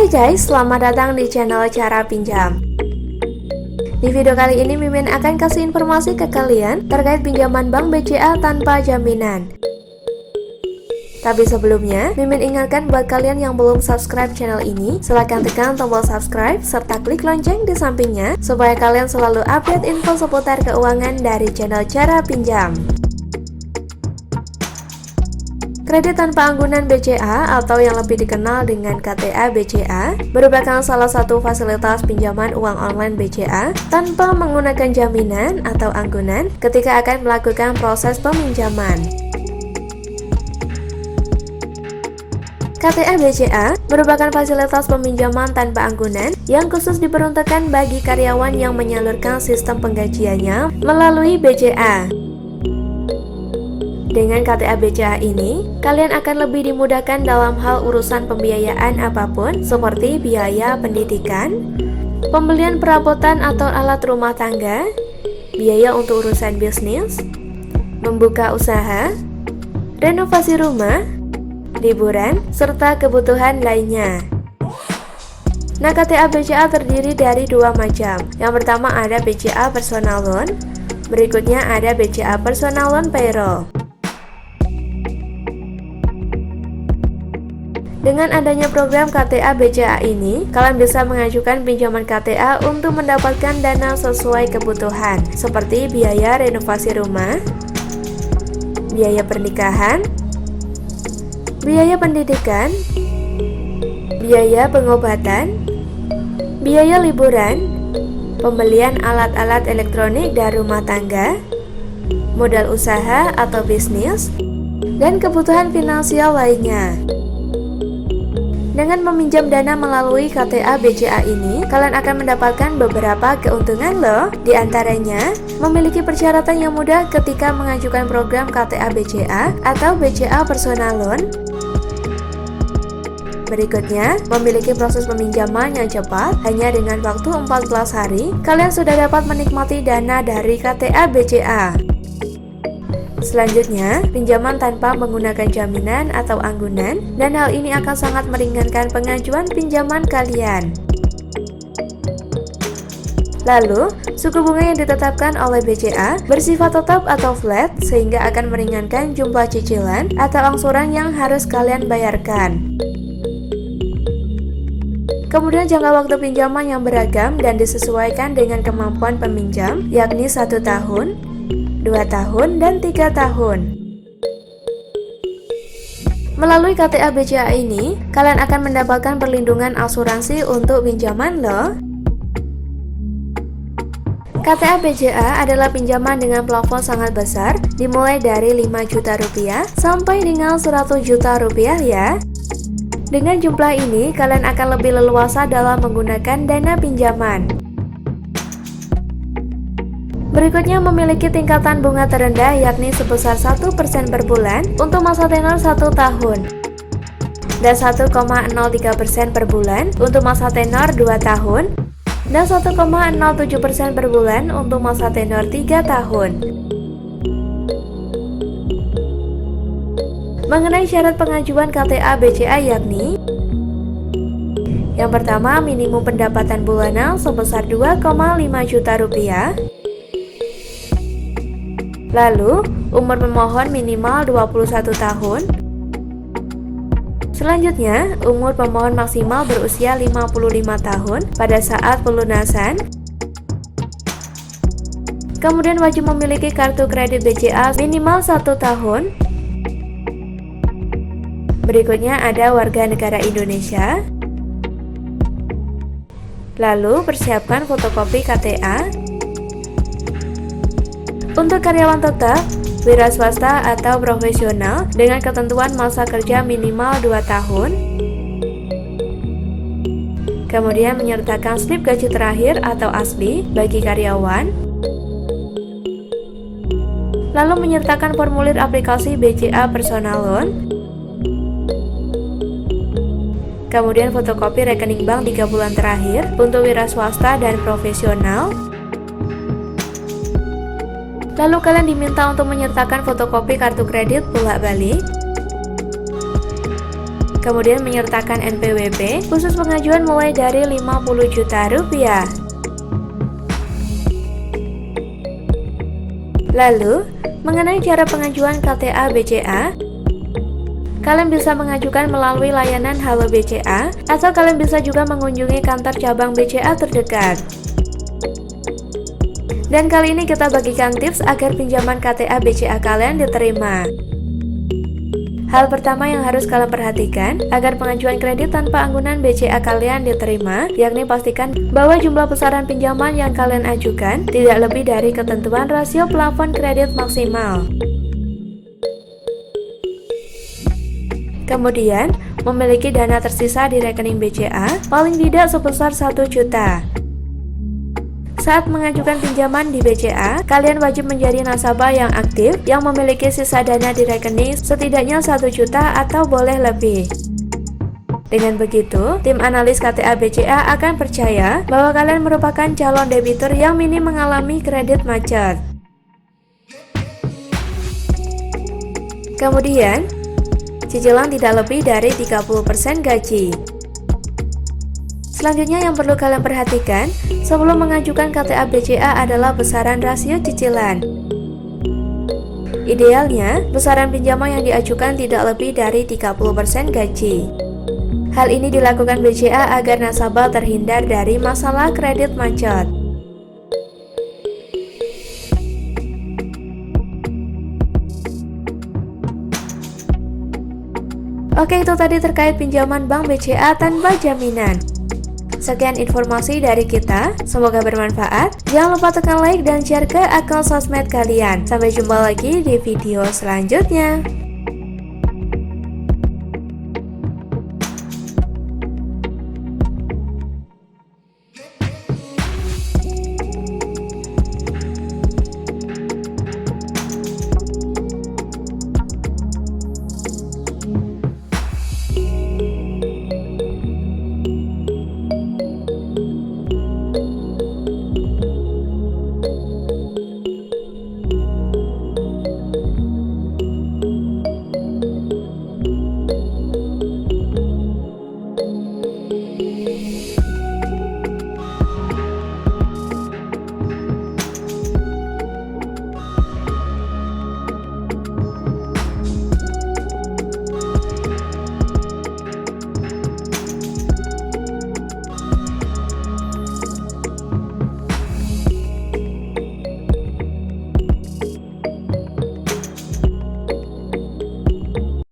Hai guys, selamat datang di channel Cara Pinjam. Di video kali ini Mimin akan kasih informasi ke kalian terkait pinjaman Bank BCA tanpa jaminan. Tapi sebelumnya, Mimin ingatkan buat kalian yang belum subscribe channel ini, silahkan tekan tombol subscribe serta klik lonceng di sampingnya supaya kalian selalu update info seputar keuangan dari channel Cara Pinjam. Kredit tanpa anggunan BCA atau yang lebih dikenal dengan KTA BCA merupakan salah satu fasilitas pinjaman uang online BCA tanpa menggunakan jaminan atau anggunan ketika akan melakukan proses peminjaman. KTA BCA merupakan fasilitas peminjaman tanpa anggunan yang khusus diperuntukkan bagi karyawan yang menyalurkan sistem penggajiannya melalui BCA. Dengan KTA BCA ini, kalian akan lebih dimudahkan dalam hal urusan pembiayaan apapun seperti biaya pendidikan, pembelian perabotan atau alat rumah tangga, biaya untuk urusan bisnis, membuka usaha, renovasi rumah, liburan, serta kebutuhan lainnya. Nah, KTA BCA terdiri dari dua macam. Yang pertama ada BCA Personal Loan, berikutnya ada BCA Personal Loan Payroll. Dengan adanya program KTA BCA ini, kalian bisa mengajukan pinjaman KTA untuk mendapatkan dana sesuai kebutuhan, seperti biaya renovasi rumah, biaya pernikahan, biaya pendidikan, biaya pengobatan, biaya liburan, pembelian alat-alat elektronik dan rumah tangga, modal usaha atau bisnis, dan kebutuhan finansial lainnya. Dengan meminjam dana melalui KTA BCA ini, kalian akan mendapatkan beberapa keuntungan loh. Di antaranya, memiliki persyaratan yang mudah ketika mengajukan program KTA BCA atau BCA Personal Loan. Berikutnya, memiliki proses peminjaman yang cepat, hanya dengan waktu 14 hari, kalian sudah dapat menikmati dana dari KTA BCA. Selanjutnya, pinjaman tanpa menggunakan jaminan atau anggunan, dan hal ini akan sangat meringankan pengajuan pinjaman kalian. Lalu, suku bunga yang ditetapkan oleh BCA bersifat tetap atau flat, sehingga akan meringankan jumlah cicilan atau angsuran yang harus kalian bayarkan. Kemudian jangka waktu pinjaman yang beragam dan disesuaikan dengan kemampuan peminjam, yakni 1 tahun, 2 tahun, dan 3 tahun. Melalui KTA BCA ini, kalian akan mendapatkan perlindungan asuransi untuk pinjaman loh. KTA BCA adalah pinjaman dengan plafon sangat besar, dimulai dari 5 juta rupiah sampai dengan 100 juta rupiah ya. Dengan jumlah ini, kalian akan lebih leluasa dalam menggunakan dana pinjaman. Berikutnya memiliki tingkatan bunga terendah yakni sebesar 1% per bulan untuk masa tenor 1 tahun dan 1,03% per bulan untuk masa tenor 2 tahun dan 1,07% per bulan untuk masa tenor 3 tahun. Mengenai syarat pengajuan KTA BCA yakni: yang pertama, minimum pendapatan bulanan sebesar 2,5 juta rupiah. Lalu, umur pemohon minimal 21 tahun. Selanjutnya, umur pemohon maksimal berusia 55 tahun pada saat pelunasan. Kemudian wajib memiliki kartu kredit BCA minimal 1 tahun. Berikutnya ada warga negara Indonesia. Lalu, persiapkan fotokopi KTA. Untuk karyawan tetap, wira swasta atau profesional dengan ketentuan masa kerja minimal 2 tahun. Kemudian menyertakan slip gaji terakhir atau asli bagi karyawan. Lalu menyertakan formulir aplikasi BCA Personal Loan. Kemudian fotokopi rekening bank 3 bulan terakhir untuk wira swasta dan profesional. Lalu kalian diminta untuk menyertakan fotokopi kartu kredit bolak-balik. kemudian menyertakan NPWP khusus pengajuan mulai dari 50 juta rupiah. Lalu, mengenai cara pengajuan KTA BCA, kalian bisa mengajukan melalui layanan Halo BCA, atau kalian bisa juga mengunjungi kantor cabang BCA terdekat. Dan kali ini kita bagikan tips agar pinjaman KTA BCA kalian diterima. Hal pertama yang harus kalian perhatikan agar pengajuan kredit tanpa anggunan BCA kalian diterima, yakni pastikan bahwa jumlah besaran pinjaman yang kalian ajukan tidak lebih dari ketentuan rasio plafon kredit maksimal. Kemudian, memiliki dana tersisa di rekening BCA paling tidak sebesar 1 juta. Saat mengajukan pinjaman di BCA, kalian wajib menjadi nasabah yang aktif yang memiliki sisa dana di rekening setidaknya 1 juta atau boleh lebih. Dengan begitu, tim analis KTA BCA akan percaya bahwa kalian merupakan calon debitur yang minim mengalami kredit macet. Kemudian, cicilan tidak lebih dari 30% gaji. Selanjutnya yang perlu kalian perhatikan sebelum mengajukan KTA BCA adalah besaran rasio cicilan. Idealnya, besaran pinjaman yang diajukan tidak lebih dari 30% gaji. Hal ini dilakukan BCA agar nasabah terhindar dari masalah kredit macet. Oke, itu tadi terkait pinjaman bank BCA tanpa jaminan. Sekian informasi dari kita, semoga bermanfaat. Jangan lupa tekan like dan share ke akun sosmed kalian. Sampai jumpa lagi di video selanjutnya.